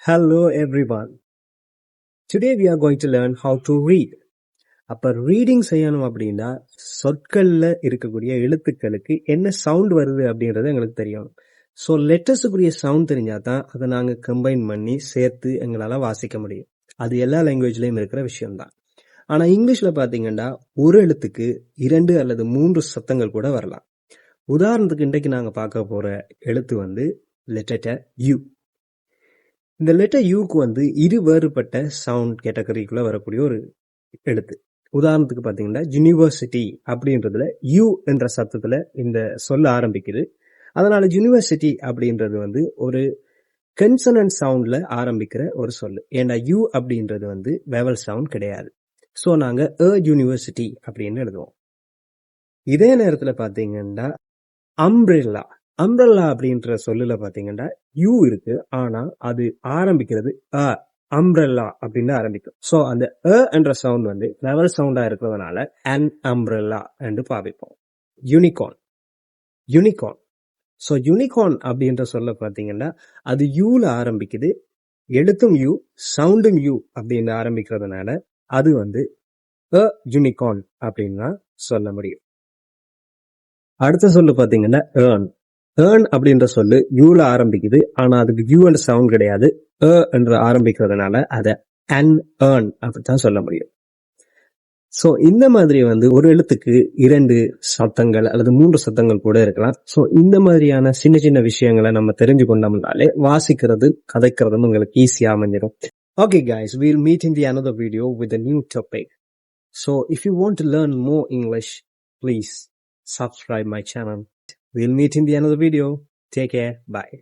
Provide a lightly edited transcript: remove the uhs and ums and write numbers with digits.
Hello everyone. Today we are going to learn how to read. அப்ப reading செய்யணும் அப்படின்னா சொற்கள்ல இருக்கக்கூடிய எழுத்துக்களுக்கு என்ன சவுண்ட் வருது அப்படின்றது எங்களுக்கு தெரியும். ஸோ லெட்டர்ஸுக்குரிய சவுண்ட் தெரிஞ்சா தான் அதை நாங்கள் கம்பைன் பண்ணி சேர்த்து எங்களால் வாசிக்க முடியும். அது எல்லா லாங்குவேஜ்லையும் இருக்கிற விஷயம்தான். ஆனால் இங்கிலீஷில் பார்த்தீங்கன்னா ஒரு எழுத்துக்கு 2 அல்லது 3 சத்தங்கள் கூட வரலாம். உதாரணத்துக்கு இன்றைக்கு நாங்கள் பார்க்க போகிற எழுத்து வந்து லெட்டர் யூ. இந்த லெட்டர் யூக்கு இரு வேறுபட்ட சவுண்ட் கேட்டகரிக்குள்ள வரக்கூடிய ஒரு எழுத்து. உதாரணத்துக்கு பார்த்தீங்கன்னா யூனிவர்சிட்டி அப்படின்றதுல யூ என்ற சத்தத்துல இந்த சொல்ல ஆரம்பிக்குது. அதனால யூனிவர்சிட்டி அப்படின்றது ஒரு கன்சனன்ட் சவுண்ட்ல ஆரம்பிக்கிற ஒரு சொல்லு. ஏன்னா யூ அப்படின்றது வெவல் சவுண்ட் கிடையாது. ஸோ நாங்க யூனிவர்சிட்டி அப்படின்னு எழுதுவோம். இதே நேரத்தில் பார்த்தீங்கன்னா அம்ப்ரெல்லா அப்படின்ற சொல்லுல பாத்தீங்கன்னா யூ இருக்கு, ஆனா அது ஆரம்பிக்கிறது அம்ப்ரெல்லா அப்படின்னு ஆரம்பிக்கும். ஸோ அந்த என்ற சவுண்ட் வெவல் சவுண்டா இருக்கிறதுனால அன் அம்ப்ரெல்லா என்று பாவிப்போம். யூனிகார்ன். ஸோ யூனிகார்ன் அப்படின்ற சொல்ல பாத்தீங்கன்னா அது யூல ஆரம்பிக்குது, எழுத்தும் யூ சவுண்டும் யூ அப்படின்னு ஆரம்பிக்கிறதுனால அது யூனிகார்ன் அப்படின்னு சொல்ல முடியும். அடுத்த சொல்லு பாத்தீங்கன்னா ஏர்ன் அப்படின்ற சொல்லு யூல ஆரம்பிக்குது, ஆனா அதுக்கு யூ என்ற சவுண்ட் கிடையாது, என்று ஆரம்பிக்கிறதுனால அதை ஏர்ன் அப்படித்தான் சொல்ல முடியும். ஸோ இந்த மாதிரி ஒரு எழுத்துக்கு 2 சத்தங்கள் அல்லது 3 சத்தங்கள் கூட இருக்கலாம். ஸோ இந்த மாதிரியான சின்ன சின்ன விஷயங்களை நம்ம தெரிஞ்சு கொண்டோம்னாலே வாசிக்கிறது கதைக்கிறதும் உங்களுக்கு ஈஸியா அமைஞ்சிடும். Okay guys, we'll meet in the another video with a new topic. So if you want to learn more English, please subscribe my channel. We'll meet in the another video. Take care. Bye.